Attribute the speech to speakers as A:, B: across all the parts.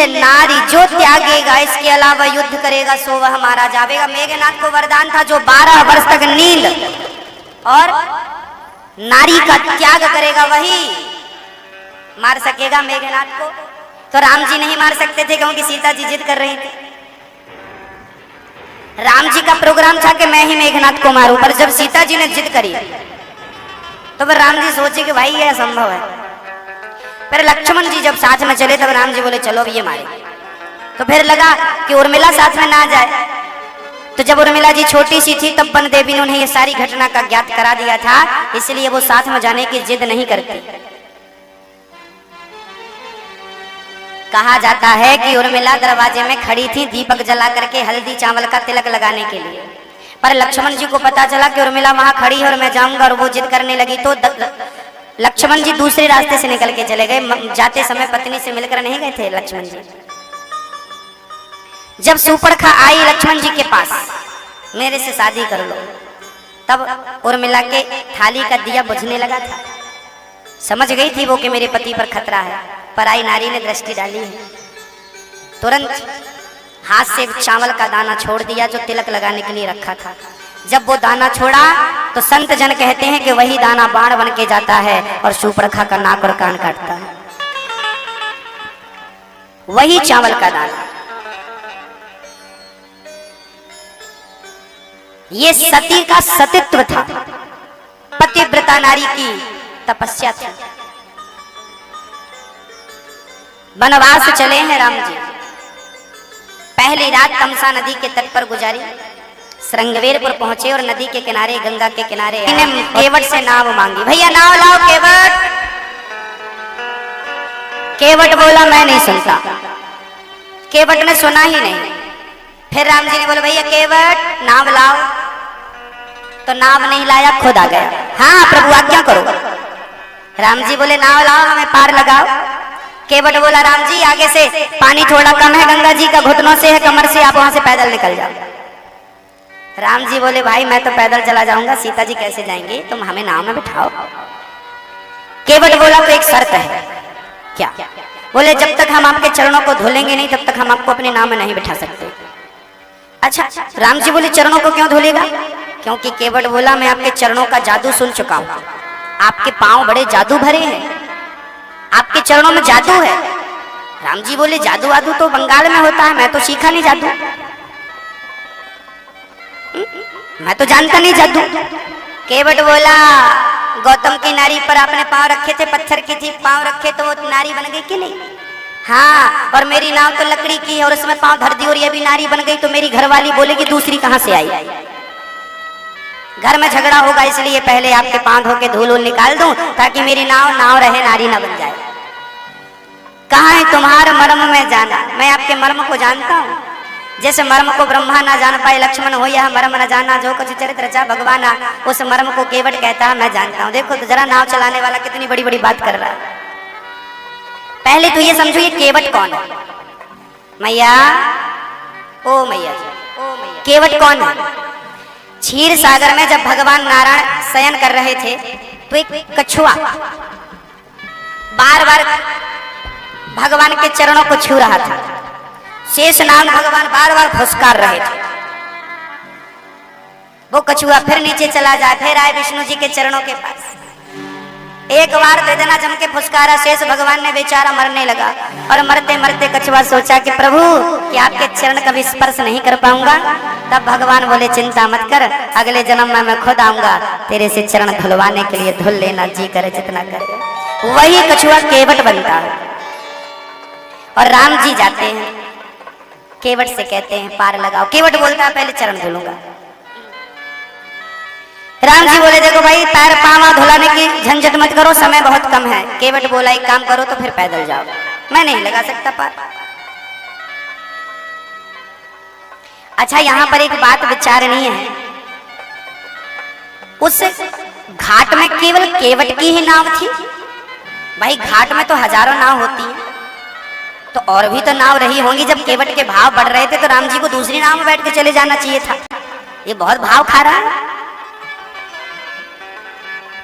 A: नारी जो त्यागेगा, इसके अलावा युद्ध करेगा सो वह मारा जाएगा। मेघनाथ को वरदान था जो 12 वर्ष तक नींद और नारी का त्याग करेगा वही मार सकेगा मेघनाथ को। तो राम जी नहीं मार सकते थे क्योंकि सीता जी जिद कर रही थी। राम जी का प्रोग्राम था कि मैं ही मेघनाथ को मारूं, पर जब सीता जी ने जिद करी तो फिर राम जी सोचे कि भाई ये असंभव है। फिर लक्ष्मण जी जब साथ में चले तब राम जी बोले चलो अब ये मारे। तो फिर लगा कि उर्मिला साथ में ना जाए, तो जब उर्मिला जी छोटी सी थी तब वन देवी ने उन्हें ये सारी घटना का ज्ञात करा दिया था, इसलिए वो साथ में जाने की जिद नहीं करती। कहा जाता है कि उर्मिला दरवाजे में खड़ी थी दीपक जला करके हल्दी चावल का तिलक लगाने के लिए, पर लक्ष्मण जी को पता चला कि उर्मिला वहां खड़ी है और मैं जाऊंगा, और वो जिद करने लगी। तो लक्ष्मण जी दूसरे रास्ते से निकल के चले गए। जाते समय पत्नी से मिलकर नहीं गए थे लक्ष्मण जी। जब सूर्पणखा आई लक्ष्मण जी के पास, मेरे से शादी कर लो, तब उर्मिला के थाली का दिया बुझने लगा था। समझ गई थी वो कि मेरे पति पर खतरा है। पराई नारी ने दृष्टि डाली है, तुरंत हाथ से चावल का दाना छोड़ दिया जो तिलक लगाने के लिए रखा था। जब वो दाना छोड़ा तो संत जन कहते हैं कि वही दाना बाण बन के जाता है और सूर्पणखा का नाक और कान काटता है। वही चावल का दाना। ये सती का सतीत्व था, पतिव्रता नारी की तपस्या थी। वनवास चले हैं राम जी। पहली रात तमसा नदी के तट पर गुजारी, श्रृंगवेरपुर पहुंचे और नदी के किनारे गंगा के किनारे इन्हें केवट से नाव मांगी, भैया नाव लाओ केवट। केवट बोला मैं नहीं सुनता। केवट ने सुना ही नहीं। फिर राम जी ने बोला भैया केवट नाव लाओ, तो नाव नहीं लाया, खुद आ गया। हाँ प्रभु आज्ञा करो। राम जी बोले नाव लाओ हमें पार लगाओ। केवट बोला राम जी आगे से पानी थोड़ा कम है, गंगा जी का घुटनों से है, कमर से, आप वहां से पैदल निकल जाओ। राम जी बोले भाई मैं तो पैदल चला जाऊंगा, सीता जी कैसे जाएंगे, तुम हमें नाव में बिठाओ। केवट बोला तो एक शर्त है। क्या? बोले जब तक हम आपके चरणों को धुलेंगे नहीं तब तक हम आपको अपने नाव में नहीं बिठा सकते। अच्छा राम जी बोले चरणों को क्यों धुलेगा? क्योंकि केवट बोला मैं आपके चरणों का जादू सुन चुका हूं, आपके पांव बड़े जादू भरे हैं, आपके चरणों में जादू है। राम जी बोले जादू वादू तो बंगाल में होता है, मैं तो सीखा नहीं जादू, मैं तो जानता नहीं जादू। केवट बोला गौतम की नारी पर आपने पांव रखे थे, पत्थर की थी, पांव रखे तो वो नारी बन गई कि नहीं? हाँ, और मेरी नाव तो लकड़ी की है और उसमें पांव धर दी और ये भी नारी बन गई, तो मेरी घरवाली बोलेगी दूसरी कहां से आई? घर में झगड़ा होगा, इसलिए पहले आपके पांव धो के धूल निकाल दूं ताकि मेरी नाव रहे, नारी ना बन जाए। कहाँ है तुम्हारा मर्म में जाना? मैं आपके मर्म को जानता हूँ। जैसे मर्म को ब्रह्मा ना जान पाए, लक्ष्मण हो यह मर्म न जाना, जो कुछ चरित्र रचा भगवाना, उस मर्म को केवट कहता है मैं जानता हूँ। देखो तो जरा नाव चलाने वाला कितनी बड़ी बड़ी बात कर रहा है। पहले तो ये समझो ये केवट कौन है? मैया ओ मैया जी, ओ मैया, केवट कौन है? क्षीर सागर में जब भगवान नारायण शयन कर रहे थे तो एक कछुआ बार बार भगवान के चरणों को छू रहा था। शेषनाग भगवान बार बार फुसकार रहे थे। वो कछुआ फिर नीचे चला जाए, फिर आए विष्णु जी के चरणों के पास। एक बार वेदना जम के फुसकारा, शेष भगवान ने बेचारा मरने लगा और मरते मरते कछुआ सोचा कि प्रभु कि आपके चरण कभी स्पर्श नहीं कर पाऊंगा। तब भगवान बोले चिंता मत कर, अगले जन्म में मैं खुद आऊंगा तेरे से चरण धुलवाने के लिए, धुल लेना जी करे जितना करे। वही कछुआ केवट बनता है और राम जी जाते हैं केवट से कहते हैं पार लगाओ। केवट बोलता है पहले चरण धुलूंगा। राम जी बोले देखो भाई पैर पावा धुलाने की झंझट मत करो, समय बहुत कम है। केवट बोला एक काम करो तो फिर पैदल जाओ, मैं नहीं लगा सकता पार। अच्छा यहाँ पर एक बात विचारणीय है, उस घाट में केवल केवट की ही नाव थी? भाई घाट में तो हजारों नाव होती हैं, तो और भी तो नाव रही होंगी। जब केवट के भाव बढ़ रहे थे तो राम जी को दूसरी नाव में बैठ के चले जाना चाहिए था। ये बहुत भाव खा रहा है।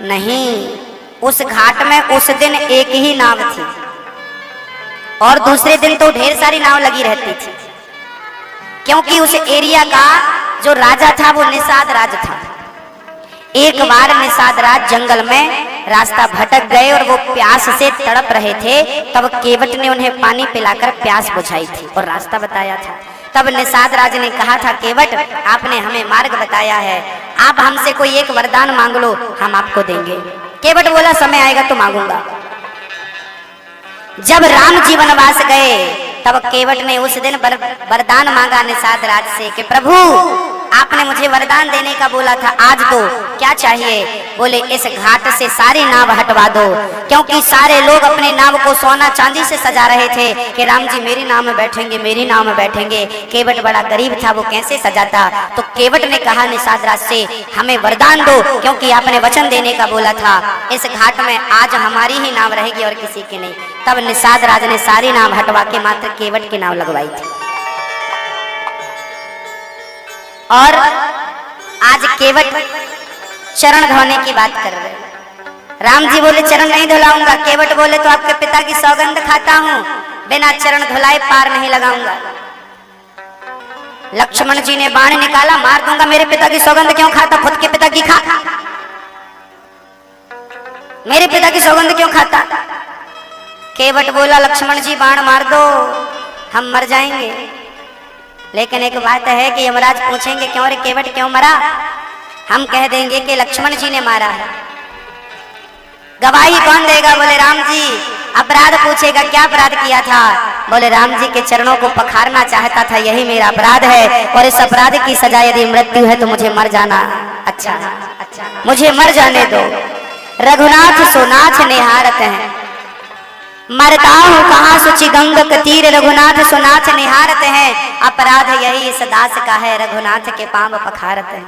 A: नहीं, उस घाट में उस दिन एक ही नाव थी, और दूसरे दिन तो ढेर सारी नाव लगी रहती थी, क्योंकि उस एरिया का जो राजा था वो निषाद राज था। एक बार निषाद राज जंगल में रास्ता भटक गए और वो प्यास से तड़प रहे थे। तब केवट ने उन्हें पानी पिलाकर प्यास बुझाई थी और रास्ता बताया था। तब निषाद राज ने कहा था, केवट आपने हमें मार्ग बताया है, आप हमसे कोई एक वरदान मांग लो, हम आपको देंगे। केवट बोला, समय आएगा तो मांगूंगा। जब राम जी वनवास गए तब केवट ने उस दिन वरदान मांगा निषाद राज से कि प्रभु आपने मुझे वरदान देने का बोला था, आज दो, क्या चाहिए? बोले, इस घाट से सारी नाव हटवा दो, क्योंकि सारे लोग अपने नाव को सोना चांदी से सजा रहे थे कि राम जी मेरी नाव में बैठेंगे, मेरी नाव में बैठेंगे। केवट बड़ा गरीब था, वो कैसे सजाता? तो केवट ने कहा निषाद राज से, हमें वरदान दो, क्योंकि आपने वचन देने का बोला था, इस घाट में आज हमारी ही नाव रहेगी और किसी की नहीं। तब निषाद राज ने सारी नाव हटवा के मात्र केवट की नाव लगवाई थी। और आज केवट चरण धोने की बात कर रहे हैं। राम जी बोले, चरण नहीं धुलाऊंगा। केवट बोले, तो आपके पिता की सौगंध खाता हूं, बिना चरण धुलाए पार नहीं लगाऊंगा। लक्ष्मण जी ने बाण निकाला, मार दूंगा, मेरे पिता की सौगंध क्यों खाता? खुद के पिता की खा, मेरे पिता की सौगंध क्यों खाता? केवट बोला, लक्ष्मण जी बाण मार दो, हम मर जाएंगे। लेकिन एक बात है कि यमराज पूछेंगे, क्यों रे केवट क्यों मरा? हम कह देंगे कि लक्ष्मण जी ने मारा है। गवाही कौन देगा? बोले राम जी। अपराध पूछेगा, क्या अपराध किया था? बोले राम जी के चरणों को पखारना चाहता था, यही मेरा अपराध है, और इस अपराध की सजा यदि मृत्यु है तो मुझे मर जाना अच्छा, मुझे मर जाने दो। रघुनाथ सोनाथ निहारत हैं, मरता हूँ कहाँ सुचि गंग तीर, रघुनाथ सुनाथ निहारत हैं, अपराध यही इस दास का है, रघुनाथ के पांव पखारत हैं।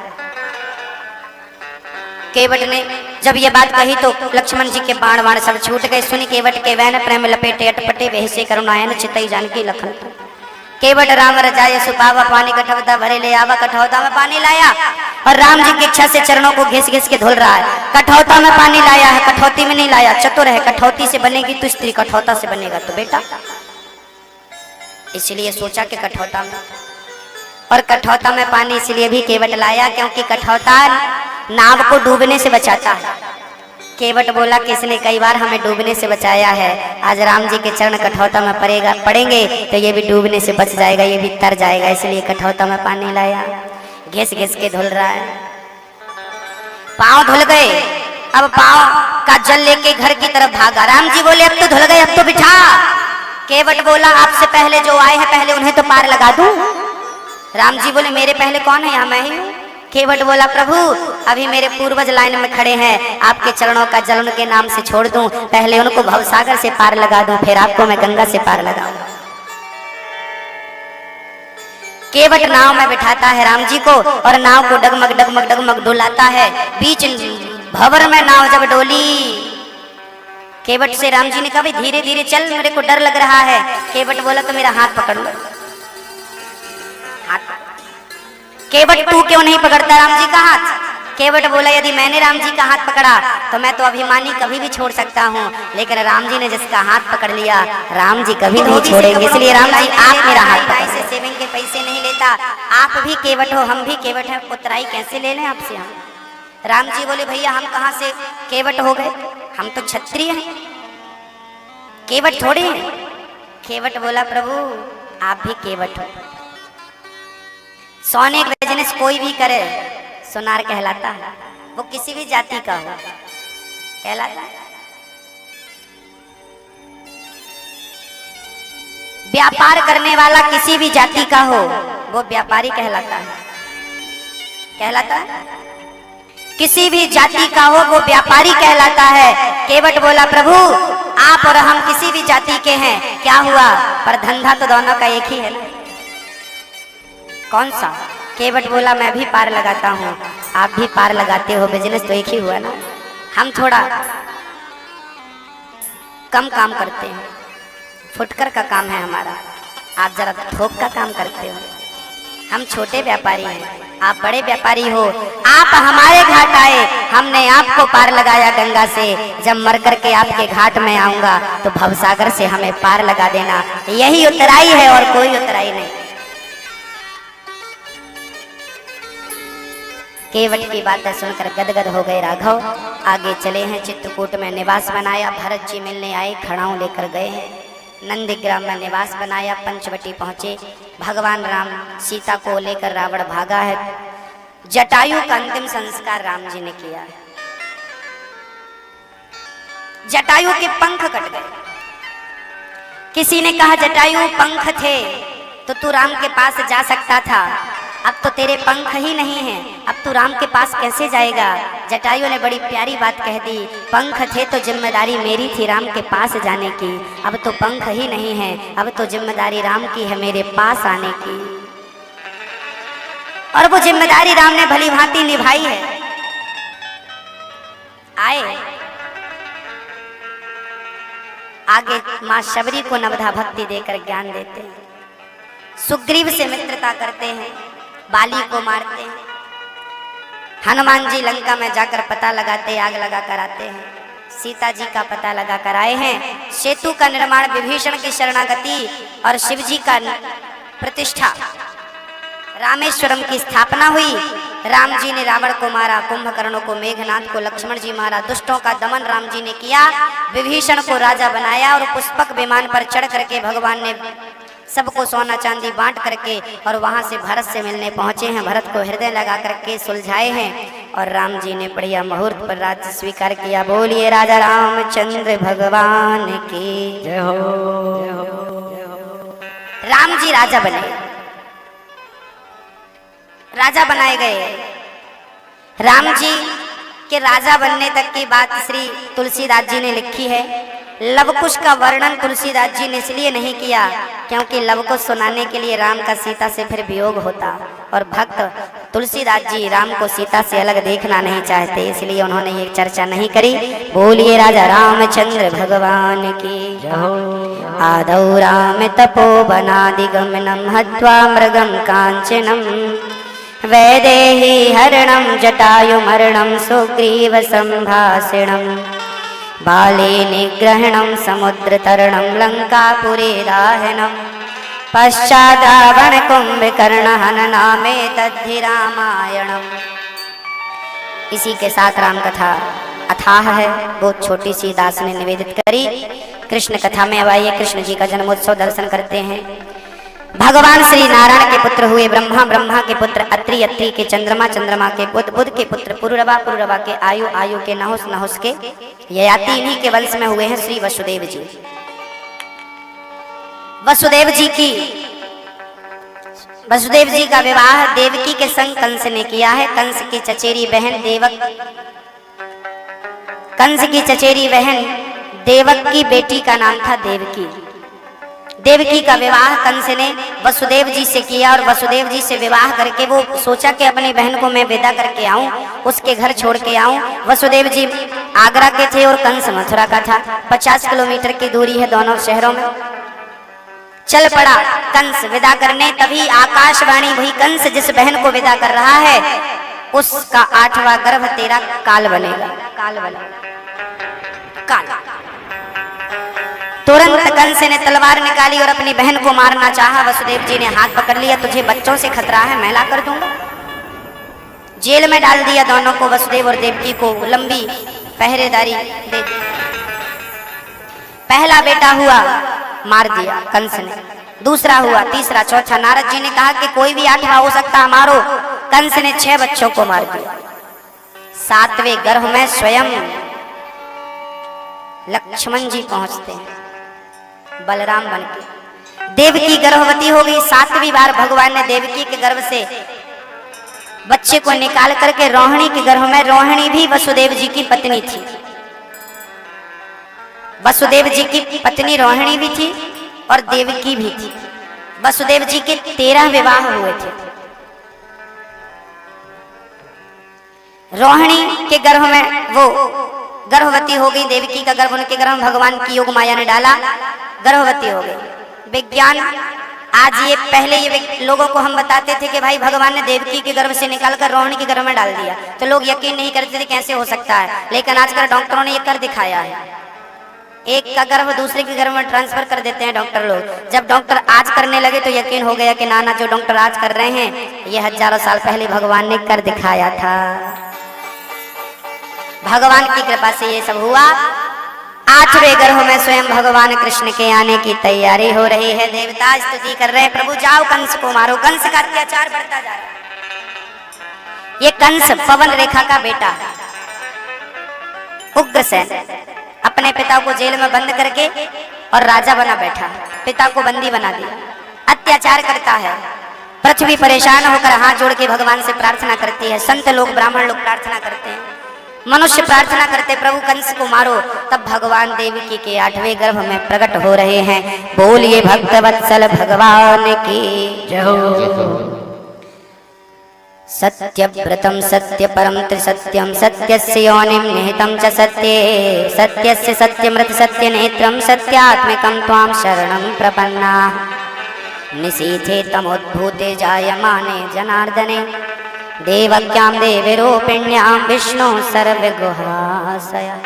A: केवट ने जब ये बात कही तो लक्ष्मण जी के बाण बाण सब छूट गए। सुनी केवट के वैन प्रेम लपेटे अटपटे, वैसे करुणायन चितई जानकी लखन। केवट राम रजाय सुपावा, पानी कठौता भरे ले आवा, कठौता में पानी लाया और राम जी की इच्छा से चरणों को घिस घिस के धुल रहा है। कठौता में पानी लाया है, कठौती में नहीं लाया। चतुर है, कठौती से बनेगी तो स्त्री, कठौता से बनेगा तो बेटा, इसलिए सोचा कि कठौता में। और कठौता में पानी इसलिए भी केवट लाया क्योंकि कठौता नाव को डूबने से बचाता है। केवट बोला, किसने कई बार हमें डूबने से बचाया है, आज राम जी के चरण कठौता में पड़ेंगे तो ये भी डूबने से बच जाएगा, ये भी तर जाएगा, इसलिए कठौता में पानी लाया। घिस घिस के धुल रहा है, पांव धुल गए। अब पांव का जल लेके घर की तरफ भागा। राम जी बोले, अब तो धुल गए, अब तो बिठा। केवट बोला, आपसे पहले जो आए हैं पहले उन्हें तो पार लगा दूं। राम जी बोले, मेरे पहले कौन है? यहाँ मैं ही हूँ। केवट बोला, प्रभु अभी मेरे पूर्वज लाइन में खड़े हैं, आपके चरणों का जल उनके नाम से छोड़ दूं, पहले उनको भवसागर से पार लगा दूं, फिर आपको मैं गंगा से पार लगाऊंगा। केवट नाव में बिठाता है राम जी को और नाव को डगमग डगमग डगमग डुलाता है। बीच भंवर में नाव जब डोली, केवट से राम जी ने कहा, धीरे धीरे चल, मेरे को डर लग रहा है। केवट बोला, तो मेरा हाथ पकड़ लो। केवट, तू क्यों नहीं पकड़ता राम जी का हाथ? केवट बोला, यदि मैंने राम जी का हाथ पकड़ा तो मैं तो अभिमानी कभी भी छोड़ सकता हूँ, लेकिन राम जी ने जिसका हाथ पकड़ लिया, राम जी कभी नहीं छोड़ेंगे, इसलिए राम जी आप मेरा हाथ पकड़। से सेविंग के पैसे नहीं लेता, आप भी केवट हो, हम भी केवट हैं, उतराई कैसे ले लें आपसे हम? राम जी बोले, भैया हम कहाँ से केवट हो गए, हम तो क्षत्रिय हैं, केवट थोड़े हैं। केवट बोला, प्रभु आप भी केवट हो। सोने का बिजनेस कोई भी करे सोनार कहलाता है, वो किसी भी जाति का हो कहलाता है। व्यापार करने वाला किसी भी जाति का हो वो व्यापारी कहलाता है, कहलाता है। किसी भी जाति का हो वो व्यापारी कहलाता है। केवट बोला, प्रभु आप और हम किसी भी जाति के हैं, क्या हुआ, पर धंधा तो दोनों का एक ही है ना। कौन सा? केवट बोला, मैं भी पार लगाता हूँ, आप भी पार लगाते हो, बिजनेस तो एक ही हुआ ना। हम थोड़ा कम काम करते हैं, फुटकर का काम है हमारा, आप जरा थोक का काम करते हो। हम छोटे व्यापारी हैं, आप बड़े व्यापारी हो। आप हमारे घाट आए, हमने आपको पार लगाया गंगा से। जब मर करके आपके घाट में आऊंगा तो भवसागर से हमें पार लगा देना। यही उतराई है और कोई उतराई नहीं। केवट की बातें सुनकर गदगद हो गए राघव। आगे चले हैं, चित्रकूट में निवास बनाया। भरत जी मिलने आए, खड़ाऊ लेकर गए हैं। नंदीग्राम में निवास बनाया, पंचवटी पहुंचे। भगवान राम सीता को लेकर रावण भागा है। जटायु का अंतिम संस्कार राम जी ने किया है। जटायु के पंख कट गए। किसी ने कहा जटायु पंख थे तो तू राम के पास जा सकता था, अब तो तेरे पंख ही नहीं हैं, अब तू राम के पास कैसे जाएगा। जटायु ने बड़ी प्यारी बात कह दी, पंख थे तो जिम्मेदारी मेरी थी राम के पास जाने की, अब तो पंख ही नहीं है, अब तो जिम्मेदारी राम की है मेरे पास आने की। और वो जिम्मेदारी राम ने भली भांति निभाई है। आए आगे मां शबरी को नवधा भक्ति देकर ज्ञान देते हैं। सुग्रीव से मित्रता करते हैं, बाली को मारते हैं। हनुमान जी लंका में जाकर पता लगाते, आग लगा कर आते हैं। सीता जी का पता लगा कर आए हैं। सेतु का निर्माण, विभीषण की शरणागति और शिव जी का प्रतिष्ठा, रामेश्वरम की स्थापना हुई। राम जी ने रावण को मारा, कुंभकर्ण को, मेघनाथ को लक्ष्मण जी मारा। दुष्टों का दमन राम जी ने किया, विभीषण को राजा बनाया और पुष्पक विमान पर चढ़ करके भगवान ने सबको सोना चांदी बांट करके और वहां से भरत से मिलने पहुंचे हैं। भरत को हृदय लगा करके सुलझाए हैं और राम जी ने बढ़िया मुहूर्त पर राज्य स्वीकार किया। बोलिए राजा रामचंद्र भगवान की जय हो। राम जी राजा बने, राजा बनाए गए। राम जी के राजा बनने तक की बात श्री तुलसीदास जी ने लिखी है। लवकुश का वर्णन तुलसीदास जी ने इसलिए नहीं किया क्योंकि लवकुश सुनाने के लिए राम का सीता से फिर वियोग होता और भक्त तुलसीदास जी राम को सीता से अलग देखना नहीं चाहते, इसलिए उन्होंने ये चर्चा नहीं करी। बोलिए राजा रामचंद्र भगवान की जय। आदौ राम तपोवनादि गमनम हत्वा मृगम कांचनम वैदेही हरणम जटायु मरणम सुग्रीव संभाषणम बाले निग्रहणम समुद्र तरणम लंकापुरे दाहनम पश्चात् रावण कुंभकर्ण हनना में तद्धि रामायणम। इसी के साथ राम कथा अथाह है, बहुत छोटी सी दास ने निवेदित करी। कृष्ण कथा में अब आइए, कृष्ण जी का जन्मोत्सव दर्शन करते हैं। भगवान श्री नारायण के पुत्र हुए ब्रह्मा, ब्रह्मा के पुत्र अत्रि, अत्रि के चंद्रमा, चंद्रमा के बुध, बुध के पुत्र पुरुरवा, पुरुरवा के आयु, आयु के नहुस, नहुस के ययाति। इन्हीं के वंश में हुए हैं श्री वसुदेव जी। वसुदेव जी का विवाह देवकी के संग कंस ने किया है। कंस की चचेरी बहन देवक, कंस की चचेरी बहन देवक की बेटी का नाम था देवकी। देवकी का विवाह कंस ने वसुदेव जी से किया और वसुदेव जी से विवाह करके वो सोचा कि अपनी बहन को मैं विदा करके आऊं, उसके घर छोड़ के आऊं। वसुदेव जी आगरा के थे और कंस मथुरा का था। 50 किलोमीटर की दूरी है दोनों शहरों में। चल पड़ा कंस विदा करने, तभी आकाशवाणी हुई, कंस जिस बहन को विदा कर रहा है उसका 8वां गर्भ तेरा काल बनेगा। काल बनेगा, काल। तुरंत कंस ने तलवार निकाली और अपनी बहन को मारना चाहा। वसुदेव जी ने हाथ पकड़ लिया, तुझे बच्चों से खतरा है, मैं ला कर दूंगा। जेल में डाल दिया दोनों को, वसुदेव और देवकी को लंबी पहरेदारी दे दी। पहला बेटा हुआ, मार दिया कंस ने। दूसरा हुआ, तीसरा, चौथा। नारद जी ने कहा कि कोई भी 8वां हो सकता, मारो। कंस ने 6 बच्चों को मार दिया। 7वें गर्भ में स्वयं लक्ष्मण जी पहुंचते हैं बलराम बनके। देवकी गर्भवती हो गई। 7वीं बार भगवान ने देवकी के गर्भ से बच्चे को निकाल करके रोहिणी के गर्भ में, रोहिणी भी वसुदेव जी की पत्नी थी। वसुदेव जी की पत्नी रोहिणी भी थी और देवकी भी थी। वसुदेव जी के 13 विवाह हुए थे। रोहिणी के गर्भ में वो गर्भवती हो गई। देवकी का गर्भ उनके गर्भ में भगवान की योग माया ने डाला, गर्भवती हो गई। विज्ञान आज ये पहले ये लोगों को हम बताते थे कि भाई भगवान ने देवकी के गर्भ से निकालकर रोहिणी के गर्भ में डाल दिया, तो लोग यकीन नहीं करते थे कैसे हो सकता है। लेकिन आजकल डॉक्टरों ने ये कर दिखाया है, एक का गर्भ दूसरे के गर्भ में ट्रांसफर कर देते हैं डॉक्टर लोग। जब डॉक्टर आज करने लगे तो यकीन हो गया कि नाना जो डॉक्टर आज कर रहे हैं ये हजारों साल पहले भगवान ने कर दिखाया था। भगवान की कृपा से ये सब हुआ। 8वें गर्भ में स्वयं भगवान कृष्ण के आने की तैयारी हो रही है। देवता स्तुति कर रहे हैं, प्रभु जाओ कंस को मारो, कंस का अत्याचार बढ़ता जा रहा है। ये कंस पवन रेखा का बेटा है, उग्रसेन अपने पिता को जेल में बंद करके और राजा बना बैठा, पिता को बंदी बना दिया, अत्याचार करता है। पृथ्वी परेशान होकर हाथ जोड़ के भगवान से प्रार्थना करती है। संत लोग ब्राह्मण लोग प्रार्थना करते हैं, मनुष्य प्रार्थना करते प्रभु कंस को मारो। तब भगवान देवकी के 8वें गर्भ में प्रकट हो रहे हैं। बोलिए भक्तवत्सल भगवान की जय। सत्यव्रतम सत्य परम त्रिसत्यम सत्यस्य योनिम निहितं च सत्ये सत्यस्य सत्यमृत सत्य नेत्रम सत्यात्मिकं त्वां शरणं प्रपन्ना निशीथे तमोद्भूते जायमाने जनार्दने देवक्यां देवीरूपिण्यां विष्णु सर्वगुहाशया।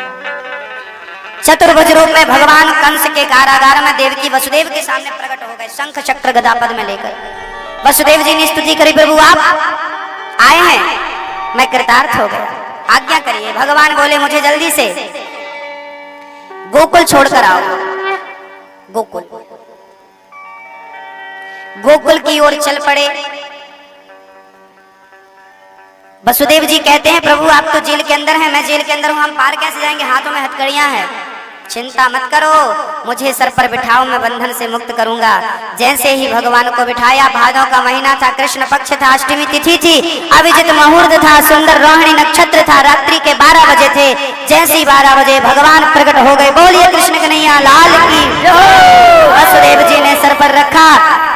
A: चतुर्भुज रूप में भगवान कंस के कारागार में देवकी वसुदेव के सामने प्रकट हो गए, शंख चक्र गदा पद में लेकर। वसुदेव जी ने स्तुति करी, प्रभु आप आए हैं, मैं कृतार्थ हो गया, आज्ञा करिए। भगवान बोले मुझे जल्दी से गोकुल छोड़कर आओ। गोकुल गोकुल की ओर चल पड़े। वसुदेव जी कहते हैं प्रभु आप तो जेल के अंदर हैं, मैं जेल के अंदर हूं, हम पार कैसे जाएंगे, हाथों में हथकड़ियां हैं। चिंता मत करो, मुझे सर पर बिठाओ, मैं बंधन से मुक्त करूंगा। जैसे ही भगवान को बिठाया, भादों का महीना था, कृष्ण पक्ष था, अष्टमी तिथि थी, अभिजित मुहूर्त था, सुंदर रोहिणी नक्षत्र था, रात्रि के 12 बजे थे। जैसे ही 12 बजे भगवान प्रकट हो गए। बोलिए कृष्ण कन्हैया लाल की। वसुदेव जी ने सर पर रखा,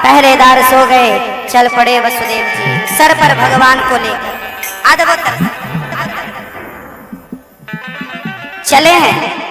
A: पहरेदार सो गए। चल पड़े वसुदेव जी सर पर भगवान को लेकर, अद्भुत चले हैं।